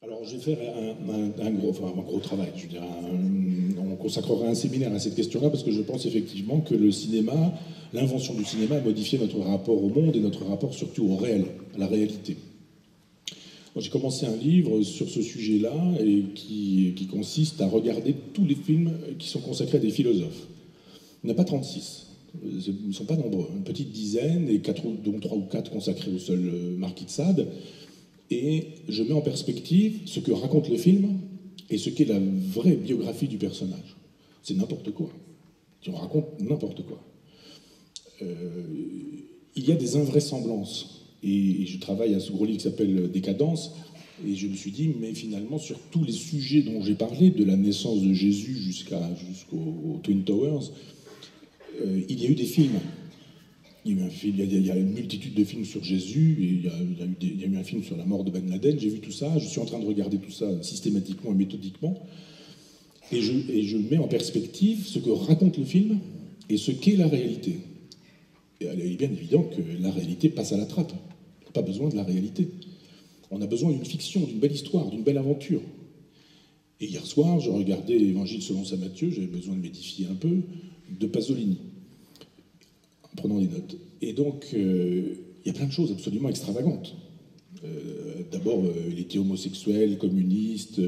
Alors, je vais faire un gros travail. Je veux dire, on consacrera un séminaire à cette question-là parce que je pense effectivement que le cinéma, l'invention du cinéma a modifié notre rapport au monde et notre rapport surtout au réel, à la réalité. Moi, j'ai commencé un livre sur ce sujet-là et qui consiste à regarder tous les films qui sont consacrés à des philosophes. Il n'y en a pas 36. Ils ne sont pas nombreux. Une petite dizaine, et dont 3 ou 4 consacrés au seul Marquis de Sade. Et je mets en perspective ce que raconte le film et ce qu'est la vraie biographie du personnage. C'est n'importe quoi. On raconte n'importe quoi. Il y a des invraisemblances. Et je travaille à ce gros livre qui s'appelle Décadence. Et je me suis dit, mais finalement, sur tous les sujets dont j'ai parlé, de la naissance de Jésus jusqu'aux Twin Towers, il y a eu des films. Il y a une multitude de films sur Jésus, et il y a eu un film sur la mort de Ben Laden, j'ai vu tout ça, je suis en train de regarder tout ça systématiquement et méthodiquement, et je mets en perspective ce que raconte le film et ce qu'est la réalité. Et il est bien évident que la réalité passe à la trappe. On n'a pas besoin de la réalité. On a besoin d'une fiction, d'une belle histoire, d'une belle aventure. Et hier soir, je regardais l'Évangile selon saint Matthieu, j'avais besoin de m'édifier un peu, de Pasolini, en prenant des notes. Et donc, il y a plein de choses absolument extravagantes. D'abord, il était homosexuel, communiste,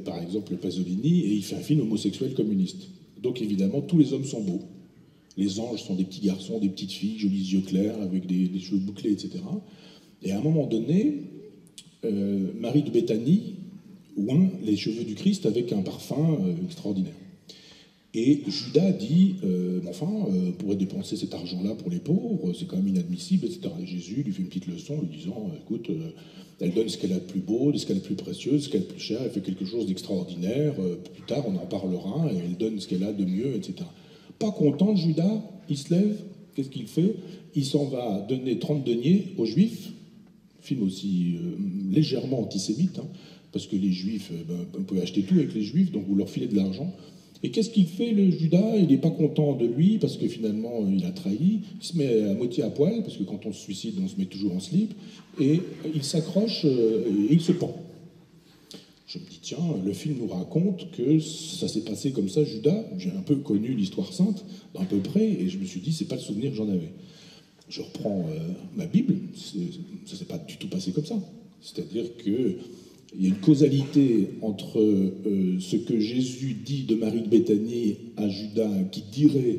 par exemple Pasolini, et il fait un film homosexuel communiste. Donc évidemment, tous les hommes sont beaux. Les anges sont des petits garçons, des petites filles, jolis yeux clairs, avec des cheveux bouclés, etc. Et à un moment donné, Marie de Béthanie oint les cheveux du Christ avec un parfum extraordinaire. Et Judas dit, on pourrait dépenser cet argent-là pour les pauvres, c'est quand même inadmissible, etc. Et Jésus lui fait une petite leçon, lui disant, écoute, elle donne ce qu'elle a de plus beau, ce qu'elle a de plus précieux, ce qu'elle a de plus cher, elle fait quelque chose d'extraordinaire, plus tard on en parlera, et elle donne ce qu'elle a de mieux, etc. Pas content, Judas, il se lève, qu'est-ce qu'il fait? Il s'en va donner 30 deniers aux Juifs, film aussi légèrement antisémite, hein, parce que les Juifs, vous pouvez acheter tout avec les Juifs, donc vous leur filez de l'argent. Et qu'est-ce qu'il fait, le Judas? Il n'est pas content de lui, parce que finalement, il a trahi. Il se met à moitié à poil, parce que quand on se suicide, on se met toujours en slip. Et il s'accroche et il se pend. Je me dis, tiens, le film nous raconte que ça s'est passé comme ça, Judas. J'ai un peu connu l'histoire sainte, d'un peu près, et je me suis dit, c'est pas le souvenir que j'en avais. Je reprends ma Bible, ça s'est pas du tout passé comme ça. C'est-à-dire que il y a une causalité entre ce que Jésus dit de Marie de Béthanie à Judas, qui dirait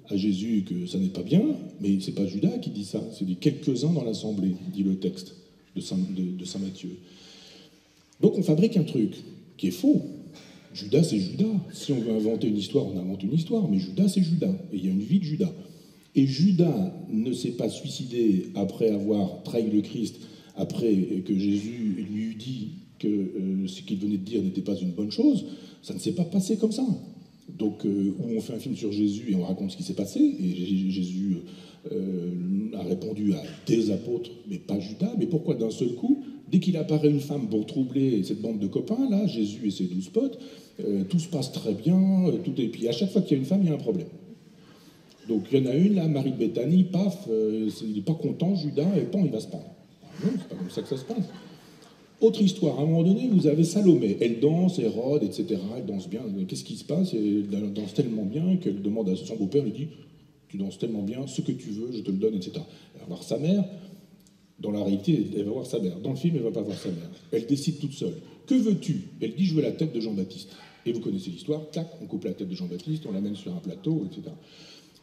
à Jésus que ça n'est pas bien, mais c'est pas Judas qui dit ça, c'est des quelques-uns dans l'assemblée, dit le texte de saint Matthieu. Donc on fabrique un truc qui est faux. Judas, c'est Judas. Si on veut inventer une histoire, on invente une histoire, mais Judas, c'est Judas. Et il y a une vie de Judas. Et Judas ne s'est pas suicidé après avoir trahi le Christ, après que Jésus lui eut dit que ce qu'il venait de dire n'était pas une bonne chose. Ça ne s'est pas passé comme ça. Donc, où on fait un film sur Jésus et on raconte ce qui s'est passé, et Jésus a répondu à des apôtres, mais pas Judas. Mais pourquoi d'un seul coup, dès qu'il apparaît une femme pour troubler cette bande de copains, là, Jésus et ses 12 potes, tout se passe très bien, et puis à chaque fois qu'il y a une femme, il y a un problème. Donc il y en a une, là, Marie de Béthanie, paf, il n'est pas content, Judas, et pan, il va se pendre. Non, c'est pas comme ça que ça se passe. Autre histoire, à un moment donné, vous avez Salomé, elle danse, Hérode, etc., elle danse bien, qu'est-ce qui se passe? Elle danse tellement bien qu'elle demande à son beau-père, il dit, tu danses tellement bien, ce que tu veux, je te le donne, etc. Elle va voir sa mère, dans la réalité, elle va voir sa mère, dans le film, elle ne va pas voir sa mère, elle décide toute seule. Que veux-tu? Elle dit, je veux la tête de Jean-Baptiste. Et vous connaissez l'histoire, clac, on coupe la tête de Jean-Baptiste, on l'amène sur un plateau, etc.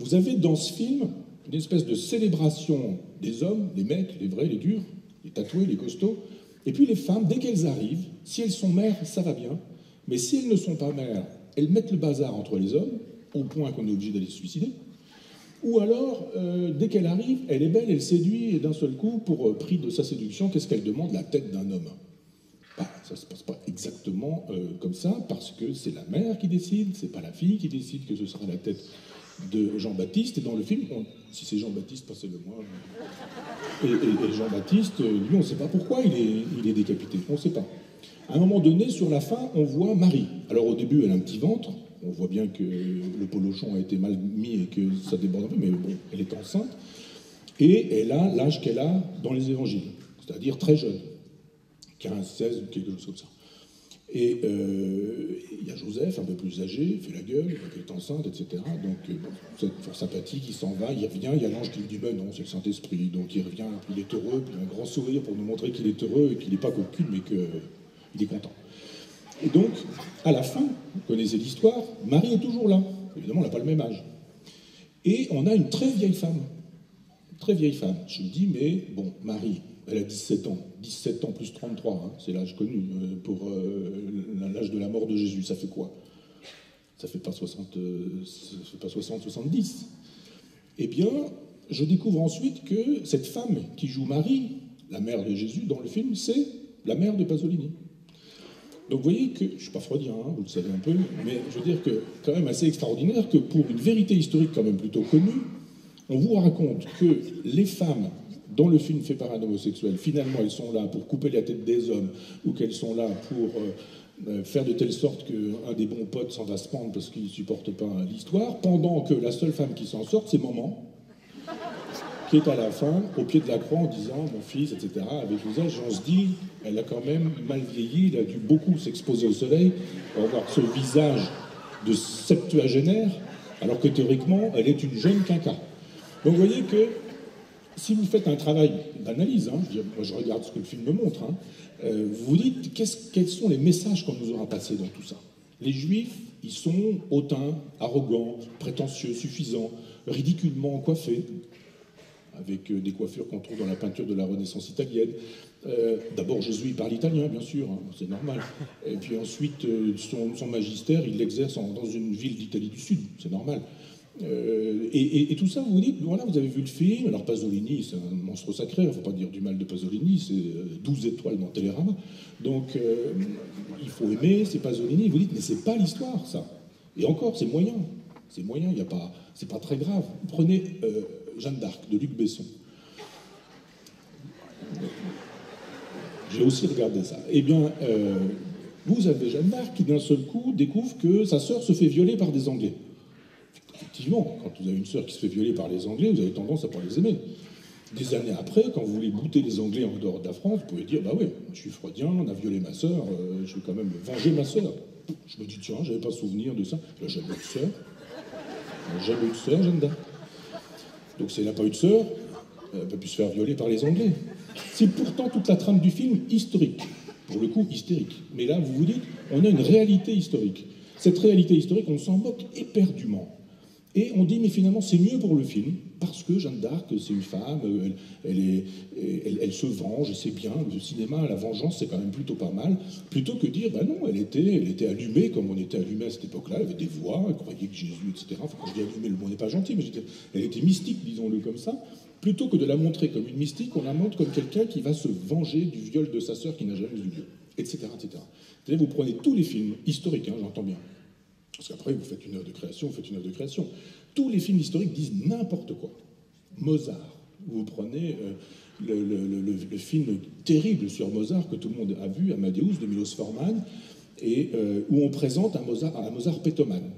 Vous avez dans ce film une espèce de célébration des hommes, les mecs, les vrais, les durs, les tatoués, les costauds, et puis les femmes, dès qu'elles arrivent, si elles sont mères, ça va bien, mais si elles ne sont pas mères, elles mettent le bazar entre les hommes, au point qu'on est obligé d'aller se suicider, ou alors, dès qu'elle arrive, elle est belle, elle séduit, et d'un seul coup, pour prix de sa séduction, qu'est-ce qu'elle demande? La tête d'un homme. Bah, ça ne se passe pas exactement comme ça, parce que c'est la mère qui décide, c'est pas la fille qui décide que ce sera la tête de Jean-Baptiste, et dans le film, si c'est Jean-Baptiste, passez-le-moi. Et Jean-Baptiste, lui, on ne sait pas pourquoi il est décapité, on ne sait pas. À un moment donné, sur la fin, on voit Marie. Alors au début, elle a un petit ventre, on voit bien que le polochon a été mal mis et que ça déborde un peu, mais bon, elle est enceinte, et elle a l'âge qu'elle a dans les évangiles, c'est-à-dire très jeune. 15, 16, quelque chose comme ça. Et il y a Joseph, un peu plus âgé, fait la gueule, elle est enceinte, etc. Donc, c'est fort sympathique, il s'en va, il revient, il y a l'ange qui lui dit, ben non, c'est le Saint-Esprit. Donc il revient, il est heureux, puis un grand sourire pour nous montrer qu'il est heureux et qu'il n'est pas cocu, mais qu'il est content. Et donc, à la fin, vous connaissez l'histoire, Marie est toujours là. Évidemment, elle n'a pas le même âge. Et on a une très vieille femme. Très vieille femme. Je me dis, mais bon, Marie, elle a 17 ans. 17 ans plus 33, hein, c'est l'âge connu pour l'âge de la mort de Jésus. Ça fait quoi? Ça fait pas 60, ça fait pas 60, 70. Eh bien, je découvre ensuite que cette femme qui joue Marie, la mère de Jésus dans le film, c'est la mère de Pasolini. Donc vous voyez que, je ne suis pas freudien, hein, vous le savez un peu, mais je veux dire que quand même assez extraordinaire que pour une vérité historique quand même plutôt connue, on vous raconte que les femmes dans le film fait par un homosexuel, finalement elles sont là pour couper la tête des hommes, ou qu'elles sont là pour faire de telle sorte qu'un des bons potes s'en va se pendre parce qu'il ne supporte pas l'histoire, pendant que la seule femme qui s'en sort, c'est Maman, qui est à la fin, au pied de la croix, en disant « mon fils », etc., avec l'usage, on se dit, elle a quand même mal vieilli, elle a dû beaucoup s'exposer au soleil pour avoir ce visage de septuagénaire, alors que théoriquement, elle est une jeune quinca. Donc vous voyez que si vous faites un travail d'analyse, hein, moi je regarde ce que le film me montre, hein, vous vous dites quels sont les messages qu'on nous aura passés dans tout ça. Les Juifs, ils sont hautains, arrogants, prétentieux, suffisants, ridiculement coiffés, avec des coiffures qu'on trouve dans la peinture de la Renaissance italienne. D'abord, Jésus, il parle italien, bien sûr, hein, c'est normal. Et puis ensuite, son magistère, il l'exerce dans une ville d'Italie du Sud, c'est normal. Et tout ça, vous vous dites, voilà, vous avez vu le film, alors Pasolini, c'est un monstre sacré, il ne faut pas dire du mal de Pasolini, c'est 12 étoiles dans Télérama. Donc, il faut aimer, c'est Pasolini, vous dites, mais c'est pas l'histoire, ça. Et encore, c'est moyen, il y a pas, c'est pas très grave. Prenez Jeanne d'Arc, de Luc Besson. J'ai aussi regardé ça. Eh bien, vous avez Jeanne d'Arc qui, d'un seul coup, découvre que sa sœur se fait violer par des Anglais. Effectivement, quand vous avez une sœur qui se fait violer par les Anglais, vous avez tendance à ne pas les aimer. Des années après, quand vous voulez bouter les Anglais en dehors de la France, vous pouvez dire, bah ouais, je suis freudien, on a violé ma sœur, je vais quand même venger ma sœur. Je me dis, tiens, j'avais pas souvenir de ça. Elle n'a jamais eu de sœur. Elle n'a jamais eu de sœur, Jeanne d'Arc. Donc si elle n'a pas eu de sœur, elle peut plus se faire violer par les Anglais. C'est pourtant toute la trame du film historique. Pour le coup, hystérique. Mais là, vous vous dites, on a une réalité historique. Cette réalité historique, on s'en moque éperdument. Et on dit, mais finalement, c'est mieux pour le film, parce que Jeanne d'Arc, c'est une femme, elle se venge, c'est bien, le cinéma, la vengeance, c'est quand même plutôt pas mal, plutôt que dire, bah non, elle était allumée, comme on était allumé à cette époque-là, elle avait des voix, elle croyait que Jésus, etc. Enfin, quand je dis allumée, le mot n'est pas gentil, mais elle était mystique, disons-le comme ça. Plutôt que de la montrer comme une mystique, on la montre comme quelqu'un qui va se venger du viol de sa sœur qui n'a jamais eu lieu, etc., etc. C'est-à-dire, vous prenez tous les films historiques, hein, j'entends bien, parce qu'après, vous faites une œuvre de création, vous faites une œuvre de création. Tous les films historiques disent n'importe quoi. Mozart, vous prenez le film terrible sur Mozart que tout le monde a vu, Amadeus, de Milos Forman, et où on présente un Mozart pétomane.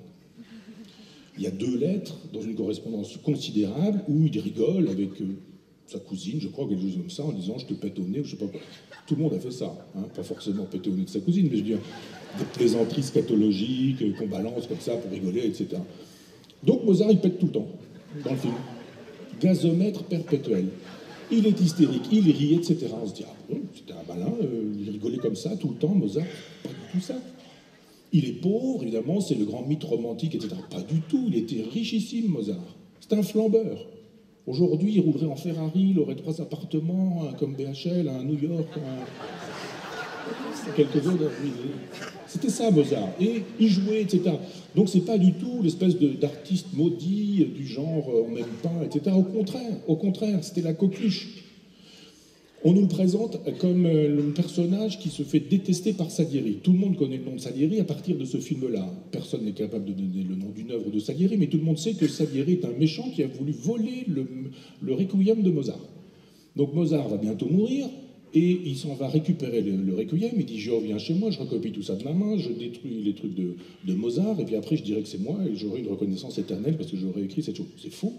Il y a 2 lettres dans une correspondance considérable où il rigole avec sa cousine, je crois, quelque chose comme ça, en disant « je te pète au nez » ou je sais pas quoi. Tout le monde a fait ça, hein, pas forcément péter au nez de sa cousine, mais je veux dire des plaisanteries scatologiques qu'on balance comme ça pour rigoler, etc. Donc Mozart, il pète tout le temps dans le film. Gazomètre perpétuel. Il est hystérique, il rit, etc. On se dit, ah bon, c'était un malin, il rigolait comme ça tout le temps, Mozart. Pas du tout ça. Il est pauvre, évidemment, c'est le grand mythe romantique, etc. Pas du tout, il était richissime, Mozart. C'est un flambeur. Aujourd'hui, il roulerait en Ferrari, il aurait 3 appartements, un comme BHL, un New York, quelques autres. C'était ça, Mozart. Et il jouait, etc. Donc c'est pas du tout l'espèce d'artiste maudit du genre on m'aime pas, etc. Au contraire, c'était la coqueluche. On nous le présente comme le personnage qui se fait détester par Salieri. Tout le monde connaît le nom de Salieri à partir de ce film-là. Personne n'est capable de donner le nom d'une œuvre de Salieri, mais tout le monde sait que Salieri est un méchant qui a voulu voler le requiem de Mozart. Donc Mozart va bientôt mourir, et il s'en va récupérer le requiem, il dit je reviens chez moi, je recopie tout ça de ma main, je détruis les trucs de Mozart, et puis après je dirai que c'est moi, et j'aurai une reconnaissance éternelle parce que j'aurai écrit cette chose. C'est faux.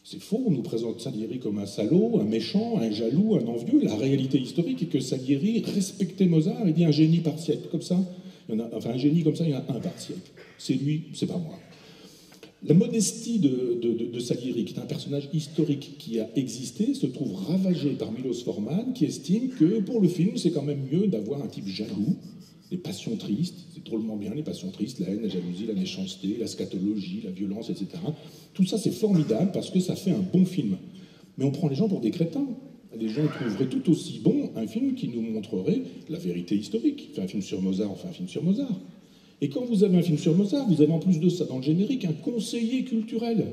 C'est faux, on nous présente Salieri comme un salaud, un méchant, un jaloux, un envieux. La réalité historique est que Salieri respectait Mozart et dit un génie par siècle, comme ça. Un génie comme ça, il y en a un par siècle. C'est lui, c'est pas moi. La modestie de Salieri, qui est un personnage historique qui a existé, se trouve ravagée par Milos Forman, qui estime que pour le film, c'est quand même mieux d'avoir un type jaloux, les passions tristes, c'est drôlement bien les passions tristes, la haine, la jalousie, la méchanceté, la scatologie, la violence, etc. Tout ça, c'est formidable parce que ça fait un bon film. Mais on prend les gens pour des crétins. Les gens trouveraient tout aussi bon un film qui nous montrerait la vérité historique. On fait un film sur Mozart, on fait un film sur Mozart. Et quand vous avez un film sur Mozart, vous avez en plus de ça dans le générique un conseiller culturel,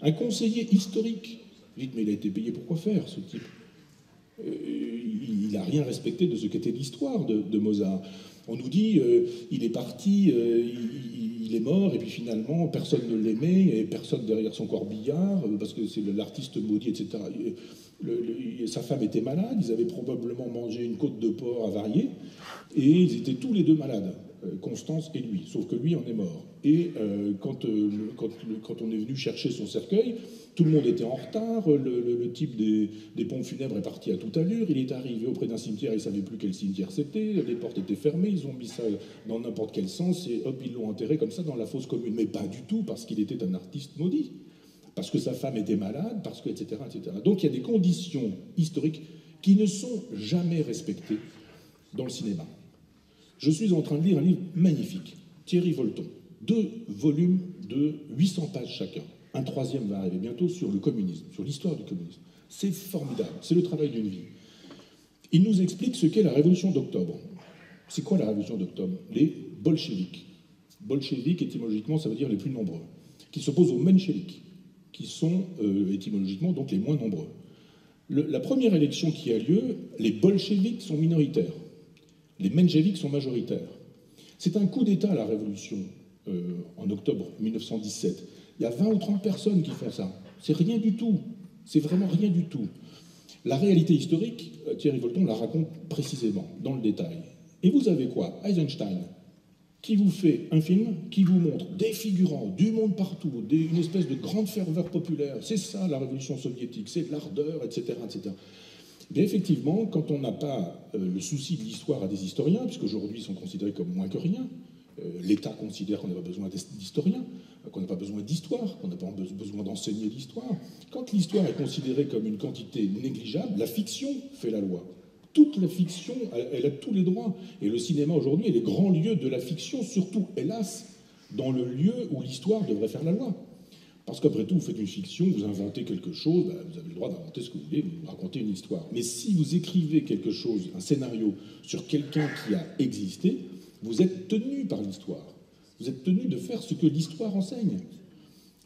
un conseiller historique. Vous dites, mais il a été payé pour quoi faire, ce type? Il n'a rien respecté de ce qu'était l'histoire de Mozart. On nous dit, il est parti, il est mort, et puis finalement, personne ne l'aimait, et personne derrière son corbillard, parce que c'est l'artiste maudit, etc. Sa femme était malade, ils avaient probablement mangé une côte de porc avariée, et ils étaient tous les deux malades, Constance et lui, sauf que lui en est mort. Et quand on est venu chercher son cercueil, tout le monde était en retard, le type des pompes funèbres est parti à toute allure, il est arrivé auprès d'un cimetière, il ne savait plus quel cimetière c'était, les portes étaient fermées, ils ont mis ça dans n'importe quel sens, et hop, ils l'ont enterré comme ça dans la fosse commune. Mais pas du tout, parce qu'il était un artiste maudit, parce que sa femme était malade, parce que, etc., etc. Donc il y a des conditions historiques qui ne sont jamais respectées dans le cinéma. Je suis en train de lire un livre magnifique, Thierry Volton, 2 volumes de 800 pages chacun. Un troisième va arriver bientôt sur le communisme, sur l'histoire du communisme. C'est formidable, c'est le travail d'une vie. Il nous explique ce qu'est la révolution d'octobre. C'est quoi la révolution d'octobre? Les bolcheviks. Bolcheviks, étymologiquement, ça veut dire les plus nombreux, qui s'opposent aux mencheviks, qui sont étymologiquement donc les moins nombreux. La première élection qui a lieu, les bolcheviks sont minoritaires. Les mencheviks sont majoritaires. C'est un coup d'État, la révolution, en octobre 1917. Il y a 20 ou 30 personnes qui font ça. C'est rien du tout. C'est vraiment rien du tout. La réalité historique, Thierry Volton la raconte précisément, dans le détail. Et vous avez quoi? Eisenstein, qui vous fait un film qui vous montre des figurants, du monde partout, une espèce de grande ferveur populaire. C'est ça, la révolution soviétique, c'est de l'ardeur, etc., etc. Bien effectivement, quand on n'a pas le souci de l'histoire à des historiens, puisqu'aujourd'hui ils sont considérés comme moins que rien, l'État considère qu'on n'a pas besoin d'historiens, qu'on n'a pas besoin d'histoire, qu'on n'a pas besoin d'enseigner l'histoire. Quand l'histoire est considérée comme une quantité négligeable, la fiction fait la loi. Toute la fiction, elle a tous les droits. Et le cinéma aujourd'hui est les grands lieux de la fiction, surtout, hélas, dans le lieu où l'histoire devrait faire la loi. Parce qu'après tout, vous faites une fiction, vous inventez quelque chose, vous avez le droit d'inventer ce que vous voulez, vous racontez une histoire. Mais si vous écrivez quelque chose, un scénario, sur quelqu'un qui a existé, vous êtes tenu par l'histoire. Vous êtes tenu de faire ce que l'histoire enseigne.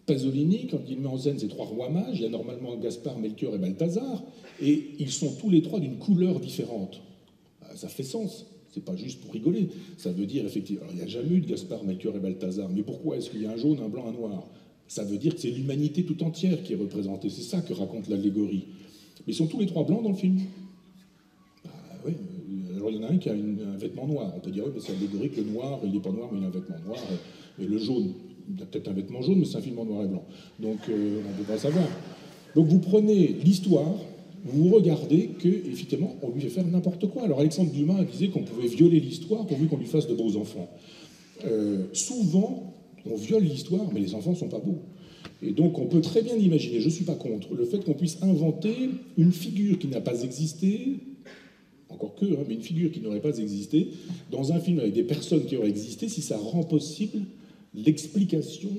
Pasolini, quand il met en scène ces 3 rois mages, il y a normalement Gaspard, Melchior et Balthazar, et ils sont tous les 3 d'une couleur différente. Ça fait sens. C'est pas juste pour rigoler. Ça veut dire effectivement. Alors, il n'y a jamais eu de Gaspard, Melchior et Balthazar. Mais pourquoi est-ce qu'il y a un jaune, un blanc, un noir? Ça veut dire que c'est l'humanité tout entière qui est représentée. C'est ça que raconte l'allégorie. Mais ils sont tous les 3 blancs dans le film. Oui. Alors il y en a un qui a un vêtement noir. On peut dire, oui, mais c'est allégorique, le noir, il n'est pas noir, mais il a un vêtement noir. Et le jaune, il a peut-être un vêtement jaune, mais c'est un film en noir et blanc. Donc on ne peut pas savoir. Donc vous prenez l'histoire, vous regardez qu'effectivement, on lui fait faire n'importe quoi. Alors Alexandre Dumas disait qu'on pouvait violer l'histoire pourvu qu'on lui fasse de beaux enfants. Souvent, on viole l'histoire, mais les enfants ne sont pas beaux. Et donc on peut très bien imaginer, je ne suis pas contre, le fait qu'on puisse inventer une figure qui n'a pas existé, encore que, mais une figure qui n'aurait pas existé, dans un film avec des personnes qui auraient existé, si ça rend possible l'explication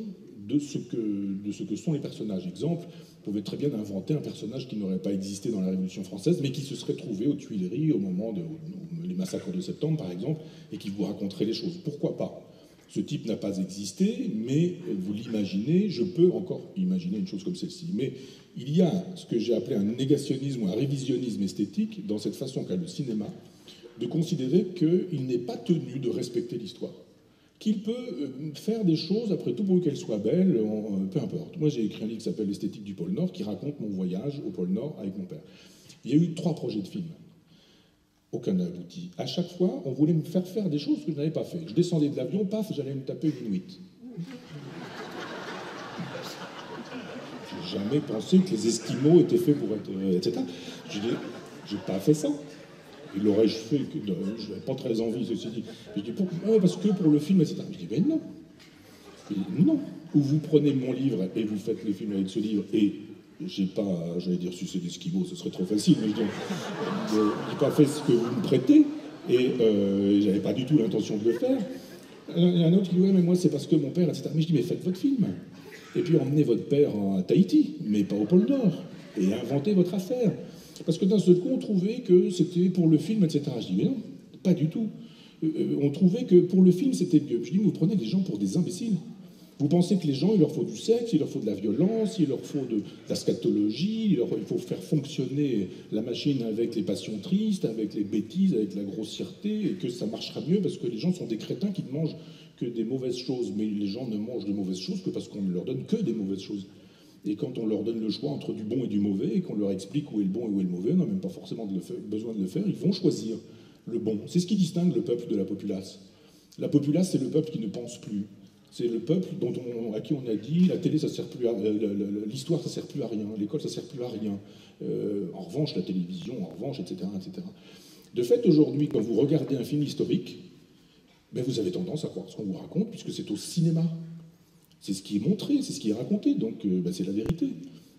de ce que sont les personnages. Exemple, vous pouvez très bien inventer un personnage qui n'aurait pas existé dans la Révolution française, mais qui se serait trouvé aux Tuileries au moment des massacres de septembre, par exemple, et qui vous raconterait les choses. Pourquoi pas? Ce type n'a pas existé, mais vous l'imaginez, je peux encore imaginer une chose comme celle-ci. Mais il y a ce que j'ai appelé un négationnisme ou un révisionnisme esthétique dans cette façon qu'a le cinéma de considérer qu'il n'est pas tenu de respecter l'histoire. Qu'il peut faire des choses, après tout, pour qu'elles soient belles, peu importe. Moi, j'ai écrit un livre qui s'appelle L'esthétique du pôle Nord, qui raconte mon voyage au pôle Nord avec mon père. Il y a eu 3 projets de films. Aucun n'a abouti. À chaque fois, on voulait me faire faire des choses que je n'avais pas fait. Je descendais de l'avion, paf, j'allais me taper une Inuit. jamais pensé que les Esquimaux étaient faits pour être, etc. Je dis, j'ai pas fait ça. Et l'aurais-je fait, je n'avais pas très envie, ceci dit. Je dis, parce que pour le film, etc. Je dis, ben non. Non. Ou vous prenez mon livre et vous faites le film avec ce livre, et j'ai pas, j'allais dire sucer d'Esquimaux, ce serait trop facile, mais j'ai pas fait ce que vous me prêtez, et j'avais pas du tout l'intention de le faire. Il y a un autre qui dit, ouais, mais moi c'est parce que mon père, etc. Mais je dis, mais faites votre film. Et puis emmenez votre père à Tahiti, mais pas au pôle Nord, et inventez votre affaire. Parce que d'un seul coup, on trouvait que c'était pour le film, etc. Je dis, mais non, pas du tout. On trouvait que pour le film, c'était mieux. Je dis, mais vous prenez des gens pour des imbéciles. Vous pensez que les gens, il leur faut du sexe, il leur faut de la violence, il leur faut de la scatologie, il faut faire fonctionner la machine avec les passions tristes, avec les bêtises, avec la grossièreté, et que ça marchera mieux parce que les gens sont des crétins qui ne mangent que des mauvaises choses. Mais les gens ne mangent de mauvaises choses que parce qu'on ne leur donne que des mauvaises choses. Et quand on leur donne le choix entre du bon et du mauvais, et qu'on leur explique où est le bon et où est le mauvais, on n'a même pas forcément besoin de le faire, ils vont choisir le bon. C'est ce qui distingue le peuple de la populace. La populace, c'est le peuple qui ne pense plus. C'est le peuple à qui on a dit la télé, ça sert plus à l'histoire, ça sert plus à rien, l'école, ça sert plus à rien. En revanche, la télévision, en revanche, etc., etc. De fait, aujourd'hui, quand vous regardez un film historique, ben vous avez tendance à croire ce qu'on vous raconte, puisque c'est au cinéma. C'est ce qui est montré, c'est ce qui est raconté, donc ben c'est la vérité.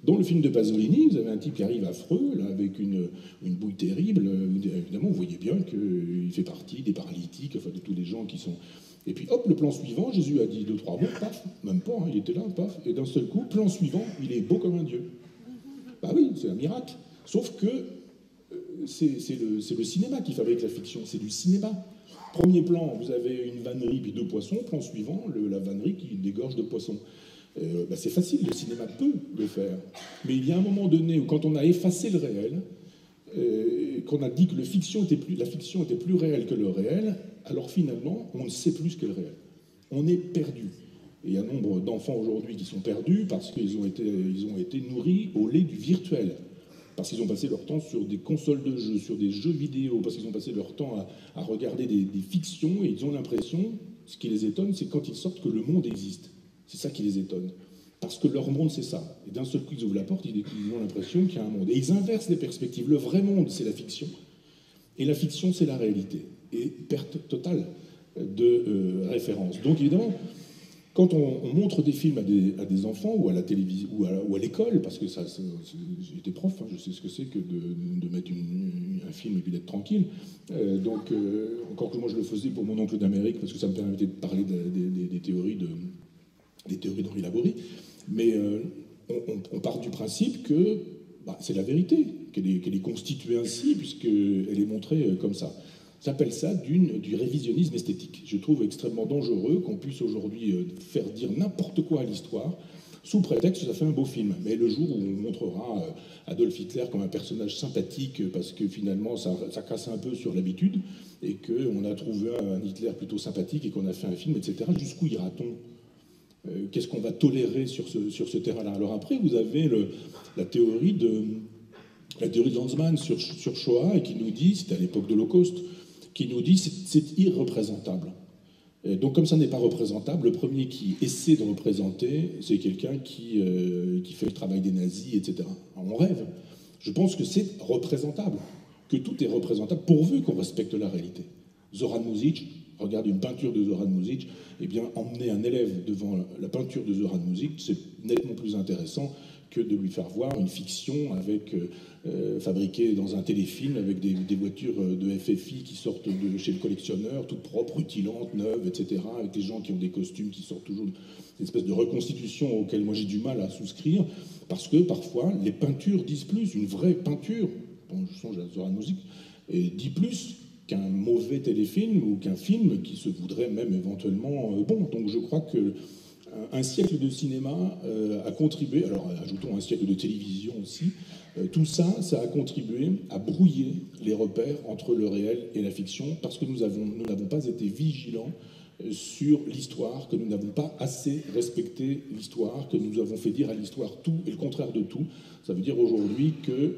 Dans le film de Pasolini, vous avez un type qui arrive affreux, là, avec une bouille terrible. Évidemment, vous voyez bien qu'il fait partie des paralytiques, enfin de tous les gens qui sont... Et puis hop, le plan suivant, Jésus a dit 2-3 mots, paf, même pas, hein, il était là, paf, et d'un seul coup, plan suivant, il est beau comme un dieu. Bah oui, c'est un miracle. Sauf que c'est le cinéma qui fabrique la fiction, c'est du cinéma. Premier plan, vous avez une vannerie puis 2 poissons, plan suivant, la vannerie qui dégorge de poissons. Bah c'est facile, le cinéma peut le faire. Mais il y a un moment donné où quand on a effacé le réel, qu'on a dit que la fiction était plus réelle que le réel, alors finalement, on ne sait plus ce qu'est le réel. On est perdu. Et il y a un nombre d'enfants aujourd'hui qui sont perdus parce qu'ils ont été nourris au lait du virtuel. Parce qu'ils ont passé leur temps sur des consoles de jeux, sur des jeux vidéo, parce qu'ils ont passé leur temps à regarder des fictions, et ils ont l'impression, ce qui les étonne, c'est quand ils sortent que le monde existe. C'est ça qui les étonne. Parce que leur monde, c'est ça. Et d'un seul coup, ils ouvrent la porte, ils ont l'impression qu'il y a un monde. Et ils inversent les perspectives. Le vrai monde, c'est la fiction. Et la fiction, c'est la réalité. Et perte totale de référence. Donc, évidemment, quand on montre des films à des enfants, ou à la télévision, ou à l'école, parce que j'ai été prof, hein, je sais ce que c'est que de mettre un film et puis d'être tranquille. Encore que moi, je le faisais pour mon oncle d'Amérique, parce que ça me permettait de parler des théories d'Henri Laborie. Mais on part du principe que c'est la vérité, qu'elle est constituée ainsi, puisqu'elle est montrée comme ça. J'appelle ça du révisionnisme esthétique. Je trouve extrêmement dangereux qu'on puisse aujourd'hui faire dire n'importe quoi à l'histoire, sous prétexte que ça fait un beau film. Mais le jour où on montrera Adolf Hitler comme un personnage sympathique, parce que finalement ça casse un peu sur l'habitude, et qu'on a trouvé un Hitler plutôt sympathique, et qu'on a fait un film, etc., jusqu'où ira-t-on ? Qu'est-ce qu'on va tolérer sur ce terrain-là? Alors après, vous avez la théorie de Lanzmann sur Shoah, et qui nous dit, c'était à l'époque de l'Holocauste, qui nous dit c'est irreprésentable. Et donc comme ça n'est pas représentable, le premier qui essaie de représenter, c'est quelqu'un qui fait le travail des nazis, etc. Alors on rêve. Je pense que c'est représentable, que tout est représentable, pourvu qu'on respecte la réalité. Zoran Muzic, regarde une peinture de Zoran Muzic, eh bien, emmener un élève devant la peinture de Zoran Muzic, c'est nettement plus intéressant que de lui faire voir une fiction fabriquée dans un téléfilm avec des voitures de FFI qui sortent de chez le collectionneur, toutes propres, rutilantes, neuves, etc., avec des gens qui ont des costumes qui sortent toujours d'une espèce de reconstitution auquel moi j'ai du mal à souscrire, parce que parfois les peintures disent plus. Une vraie peinture, bon, je songe à Zoran Muzic, dit plus qu'un mauvais téléfilm ou qu'un film qui se voudrait même éventuellement bon. Donc je crois que un siècle de cinéma a contribué, alors ajoutons un siècle de télévision aussi, tout ça, ça a contribué à brouiller les repères entre le réel et la fiction, parce que nous n'avons pas été vigilants sur l'histoire, que nous n'avons pas assez respecté l'histoire, que nous avons fait dire à l'histoire tout et le contraire de tout. Ça veut dire aujourd'hui que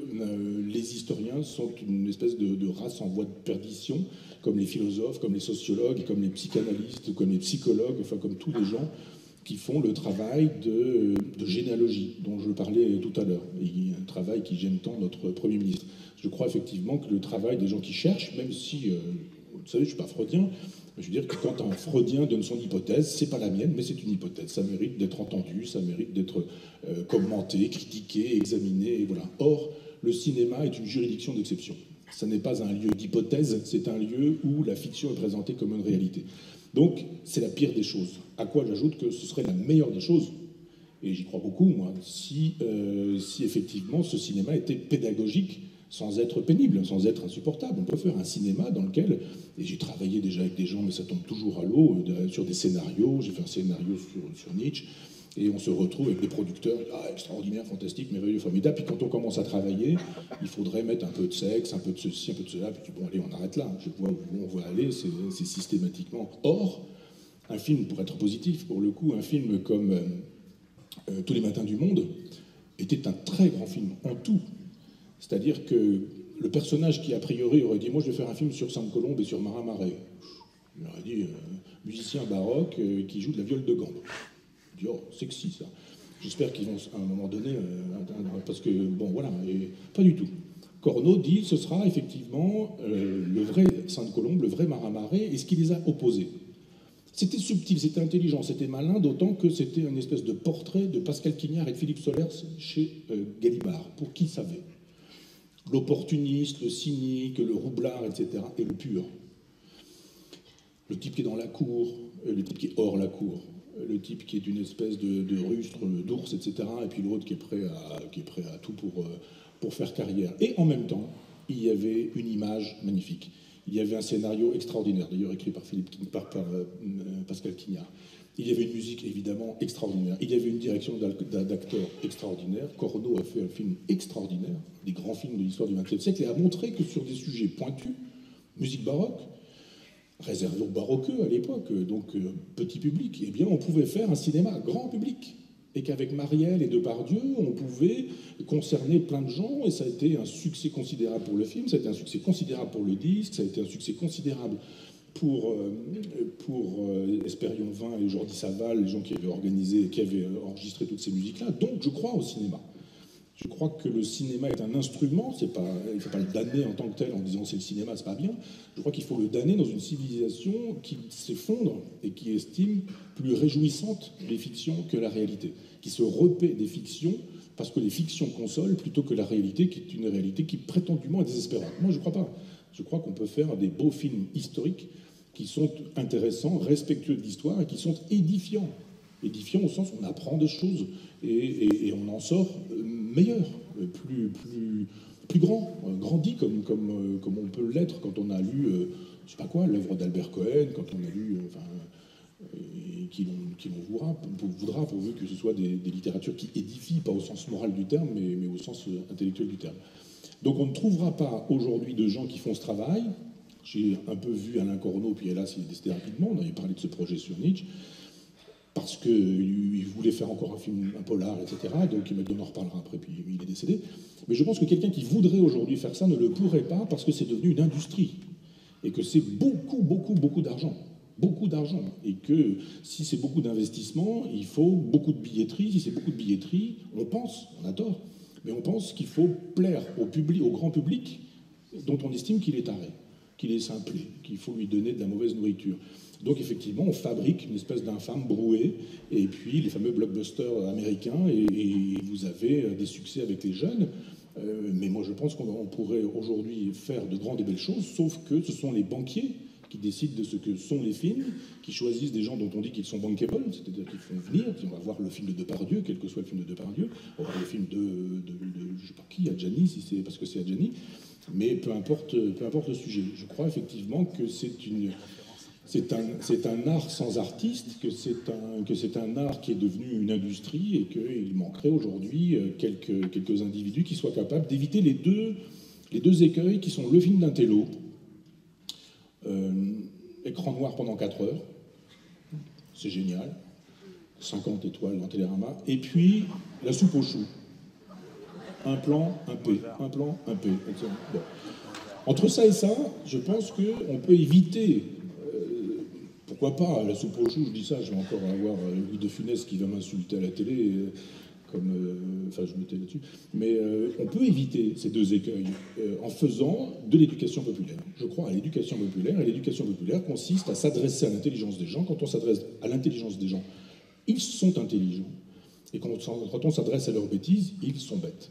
les historiens sont une espèce de race en voie de perdition, comme les philosophes, comme les sociologues, comme les psychanalystes, comme les psychologues, enfin comme tous les gens qui font le travail de généalogie dont je parlais tout à l'heure, et un travail qui gêne tant notre Premier ministre. Je crois effectivement que le travail des gens qui cherchent, même si, vous savez, je ne suis pas freudien, je veux dire que quand un freudien donne son hypothèse, c'est pas la mienne, mais c'est une hypothèse. Ça mérite d'être entendu, ça mérite d'être commenté, critiqué, examiné, et voilà. Or, le cinéma est une juridiction d'exception. Ça n'est pas un lieu d'hypothèse, c'est un lieu où la fiction est présentée comme une réalité. Donc, c'est la pire des choses. À quoi j'ajoute que ce serait la meilleure des choses, et j'y crois beaucoup, moi, si effectivement ce cinéma était pédagogique sans être pénible, sans être insupportable. On peut faire un cinéma dans lequel, et j'ai travaillé déjà avec des gens, mais ça tombe toujours à l'eau, sur des scénarios, j'ai fait un scénario sur Nietzsche, et on se retrouve avec des producteurs, extraordinaire, fantastique, merveilleux, formidable, puis quand on commence à travailler, il faudrait mettre un peu de sexe, un peu de ceci, un peu de cela, puis bon, allez, on arrête là, je vois où on va aller, c'est systématiquement. Or, un film, pour être positif, pour le coup, un film comme Tous les matins du monde, était un très grand film, en tout. C'est-à-dire que le personnage qui, a priori, aurait dit « Moi, je vais faire un film sur Sainte-Colombe et sur Marin Marais », il aurait dit musicien baroque qui joue de la viole de gambe. Je dis « Oh, sexy, ça ». J'espère qu'ils vont, à un moment donné, parce que, bon, voilà, et pas du tout. Corneau dit « Ce sera effectivement le vrai Sainte-Colombe, le vrai Marin Marais, et ce qui les a opposés ». C'était subtil, c'était intelligent, c'était malin, d'autant que c'était une espèce de portrait de Pascal Quignard et de Philippe Solers chez Gallimard, pour qui savait. L'opportuniste, le cynique, le roublard, etc., et le pur. Le type qui est dans la cour, le type qui est hors la cour, le type qui est une espèce de rustre, d'ours, etc., et puis l'autre qui est prêt à tout pour faire carrière. Et en même temps, il y avait une image magnifique. Il y avait un scénario extraordinaire, d'ailleurs écrit par Pascal Quignard. Il y avait une musique évidemment extraordinaire. Il y avait une direction d'acteurs extraordinaire. Corneau a fait un film extraordinaire, des grands films de l'histoire du XXe siècle, et a montré que sur des sujets pointus, musique baroque, réservé aux baroqueux à l'époque, donc petit public, eh bien on pouvait faire un cinéma grand public. Et qu'avec Marielle et Depardieu, on pouvait concerner plein de gens, et ça a été un succès considérable pour le film, ça a été un succès considérable pour le disque, ça a été un succès considérable pour Espérion 20 et Jordi Saval, les gens qui avaient organisé, qui avaient enregistré toutes ces musiques-là. Donc je crois au cinéma. Je crois que le cinéma est un instrument, il ne faut pas le damner en tant que tel en disant c'est le cinéma, c'est pas bien. Je crois qu'il faut le damner dans une civilisation qui s'effondre et qui estime plus réjouissantes les fictions que la réalité, qui se repaît des fictions parce que les fictions consolent plutôt que la réalité qui est une réalité qui prétendument est désespérante. Moi je ne crois pas. Je crois qu'on peut faire des beaux films historiques qui sont intéressants, respectueux de l'histoire et qui sont édifiants. Édifiants au sens où on apprend des choses et on en sort meilleur, plus grand, grandi comme on peut l'être quand on a lu, je sais pas quoi, l'œuvre d'Albert Cohen, quand on a lu, qui l'on voudra, pourvu que ce soit des littératures qui édifient, pas au sens moral du terme, mais au sens intellectuel du terme. Donc on ne trouvera pas aujourd'hui de gens qui font ce travail. J'ai un peu vu Alain Corneau, puis hélas il est décédé rapidement, on avait parlé de ce projet sur Nietzsche, parce qu'il voulait faire encore un film, un polar, etc. Donc il m'a dit on en reparlera après, puis il est décédé. Mais je pense que quelqu'un qui voudrait aujourd'hui faire ça ne le pourrait pas parce que c'est devenu une industrie. Et que c'est beaucoup d'argent. Beaucoup d'argent. Et que si c'est beaucoup d'investissement, il faut beaucoup de billetterie. Si c'est beaucoup de billetterie, on pense, on a tort, mais on pense qu'il faut plaire au public, au grand public dont on estime qu'il est taré, qu'il est simplé, qu'il faut lui donner de la mauvaise nourriture. Donc effectivement, on fabrique une espèce d'infâme brouée, et puis les fameux blockbusters américains, et vous avez des succès avec les jeunes. Mais moi je pense qu'on pourrait aujourd'hui faire de grandes et belles choses, sauf que ce sont les banquiers qui décident de ce que sont les films, qui choisissent des gens dont on dit qu'ils sont bankable, c'est-à-dire qu'ils font venir, on va voir le film de Depardieu, quel que soit le film de Depardieu, on va voir le film de je ne sais pas qui, Adjani, si c'est parce que c'est Adjani, mais peu importe le sujet. Je crois effectivement que c'est un art sans artiste, que c'est un art qui est devenu une industrie et qu'il manquerait aujourd'hui quelques individus qui soient capables d'éviter les deux écueils qui sont le film d'intello, écran noir pendant 4 heures, c'est génial, 50 étoiles dans Télérama, et puis la soupe aux choux. Un plan, un P, un plan, un P. Bon. Entre ça et ça, je pense qu'on peut éviter, pour pourquoi pas, la soupe aux choux, je dis ça, je vais encore avoir Louis de Funès qui va m'insulter à la télé, enfin je me tais là-dessus. Mais on peut éviter ces deux écueils en faisant de l'éducation populaire. Je crois à l'éducation populaire, et l'éducation populaire consiste à s'adresser à l'intelligence des gens. Quand on s'adresse à l'intelligence des gens, ils sont intelligents. Et quand on s'adresse à leurs bêtises, ils sont bêtes.